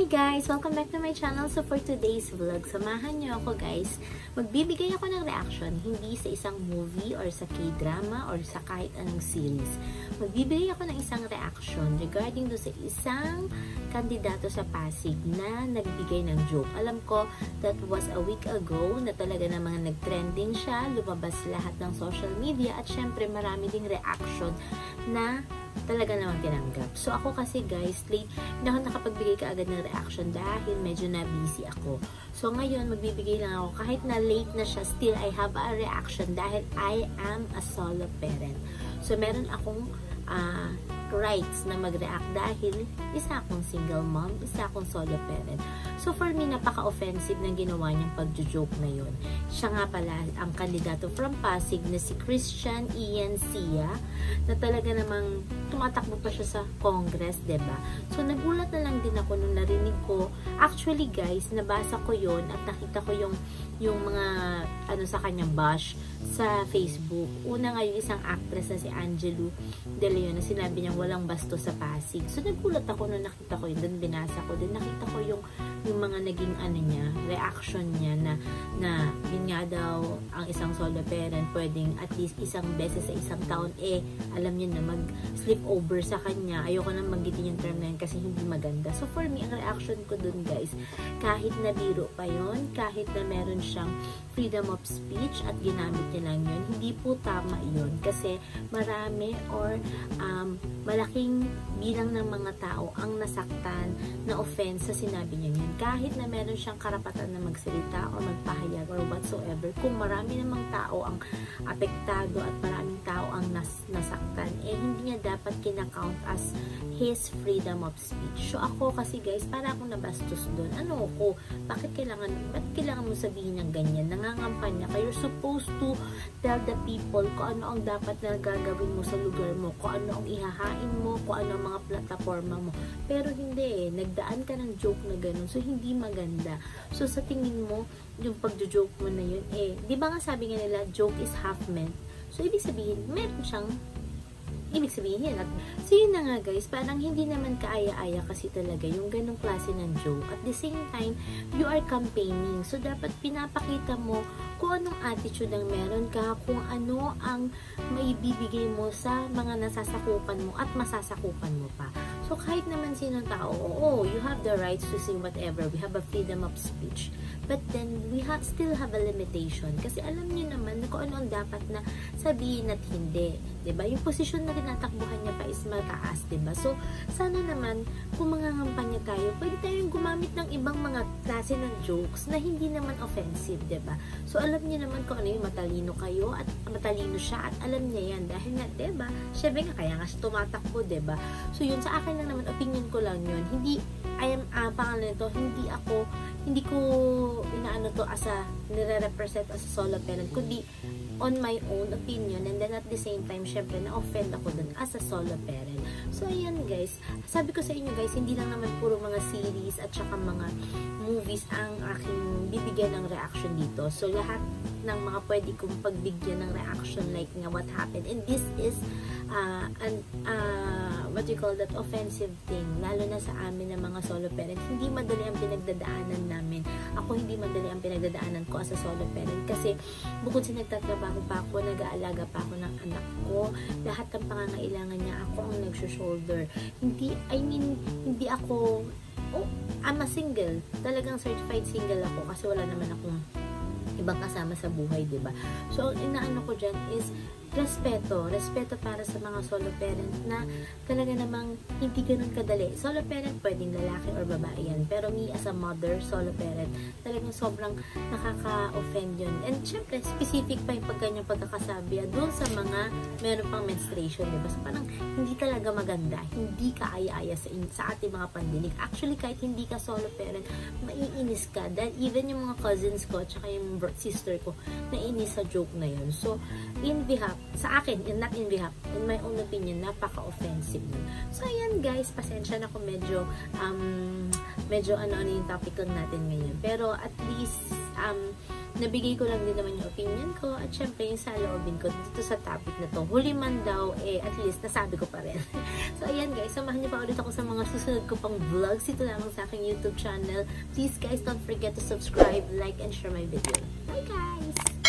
Hi guys! Welcome back to my channel. So for today's vlog, samahan niyo ako guys. Magbibigay ako ng reaction, hindi sa isang movie or sa K-drama or sa kahit anong series. Magbibigay ako ng isang reaction regarding do sa isang kandidato sa Pasig na nagbigay ng joke. Alam ko, that was a week ago na talaga namang nag-trending siya, lumabas lahat ng social media at syempre marami ding reaction na talaga naman tinanggap. So ako kasi guys, late na ako nakapagbigay kaagad ng reaction dahil medyo na busy ako. So ngayon, magbibigay lang ako kahit na late na siya, still I have a reaction dahil I am a solo parent. So meron akong rights na mag-react dahil isa akong single mom, isa akong solo parent. So for me, napaka-offensive ng ginawa niyang pagjo-joke na yun. Siya nga pala ang kandidato from Pasig na si Christian Ian Sia na talaga namang tumatakbo pa siya sa Congress, diba? So nagulat na lang din ako nung narinig ko. Actually guys, nabasa ko yun at nakita ko yung mga ano sa kanyang bash sa Facebook. Una nga yung isang actress na si Angelo De Leon na sinabi niyang walang basto sa Pasig. So nagulat ako nung nakita ko yun, then binasa ko, then nakita ko yung mga naging ano niya, reaction niya na yun nga daw ang isang solo parent pwedeng at least isang beses sa isang taon alam niyo na mag-slip over sa kanya. Ayoko nang banggitin yung term na yun kasi hindi maganda. So for me, ang reaction ko dun guys, kahit na biro pa yun, kahit na meron siyang freedom of speech at ginamit niya lang yun, hindi po tama yun kasi marami or malaking bilang ng mga tao ang nasaktan na offense sa sinabi niya yun. Kahit na meron siyang karapatan na magsalita or magpahayag or whatsoever, kung marami namang tao ang apektado at maraming tao ang nasaktan, hindi niya dapat kinakount as his freedom of speech. So ako kasi guys, para akong nabastos doon. Ano ko? Bakit kailangan mo sabihin ng ganyan? Nangangampanya ka. You're supposed to tell the people kung ano ang dapat na gagawin mo sa lugar mo, kung ano ang ihahain mo, kung ano ang mga plataforma mo. Pero hindi nagdaan ka ng joke na ganun. So hindi maganda. So sa tingin mo, yung pagjo-joke mo na yun, di ba nga sabi nga nila, joke is half meant. So ibig sabihin, meron siyang ibig sabihin. At so yun na nga guys, parang hindi naman kaaya-aya kasi talaga yung ganong klase ng joke. At the same time, you are campaigning. So dapat pinapakita mo kung anong attitude ang meron ka, kung ano ang maibibigay mo sa mga nasasakupan mo at masasakupan mo pa. So kahit naman sinong tao, you have the rights to say whatever. We have a freedom of speech. But then, we still have a limitation. Kasi alam niyo naman na kung ano ang dapat na sabihin at hindi. Diba? Yung posisyon na tinatakbuhan niya pa is mataas. Diba? So, sana naman, kung mangangampanya tayo, pwede tayong gumamit ng ibang mga klase ng jokes na hindi naman offensive. Diba? So, alam niyo naman kung ano yung matalino kayo at matalino siya at alam niya yan. Dahil nga, diba? Siyempre nga, kaya nga siya tumatakbo, diba? So, yun, sa akin lang naman, opinion ko lang yun. Hindi, pangalan nito, hindi ko inaano to as a nire-represent as a solo parent, kundi on my own opinion, and then at the same time, syempre, na-offend ako dun as a solo parent. So, ayan guys, sabi ko sa inyo guys, hindi lang naman puro mga series at saka mga movies ang aking bibigyan ng reaction dito. So, lahat ng mga pwede kong pagbigyan ng reaction like nga what happened, and this is what you call that, offensive thing, lalo na sa amin na mga solo parents. Hindi madali ang pinagdadaanan namin. Ako, hindi madali ang pinagdadaanan ko as a solo parent kasi bukod sa nagtatrabaho pa ako, nag-aalaga pa ako ng anak ko, lahat ng pangangailangan niya, ako ang nag-shoulder. Hindi ako, I'm a single. Talagang certified single ako kasi wala naman akong ibang kasama sa buhay, diba? So, ang inaano ko dyan is respeto para sa mga solo parent na talaga namang hindi ganun kadali. Solo parent, pwedeng lalaki or babae yan. Pero me as a mother, solo parent, talagang sobrang nakaka-offend yun. And syempre, specific pa yung pagkanyang pagkakasabi doon sa mga meron pang menstruation, diba? So, parang hindi talaga maganda. Hindi kaaya-aya sa ating mga pandinig. Actually, kahit hindi ka solo parent, maiinis ka. Dahil even yung mga cousins ko, tsaka yung sister ko, nainis sa joke na yun. So, in behalf sa akin, not in behalf, in my own opinion, napaka-offensive nun. So, ayan guys, pasensya na kung medyo ano yung topic lang natin ngayon. Pero at least, nabigay ko lang din naman yung opinion ko at syempre yung saloobin ko dito sa topic na to. Huli man daw, at least nasabi ko pa rin. So, ayan guys, samahan niyo pa ulit ako sa mga susunod ko pang vlogs. Ito lamang sa aking YouTube channel. Please guys, don't forget to subscribe, like, and share my video. Bye guys!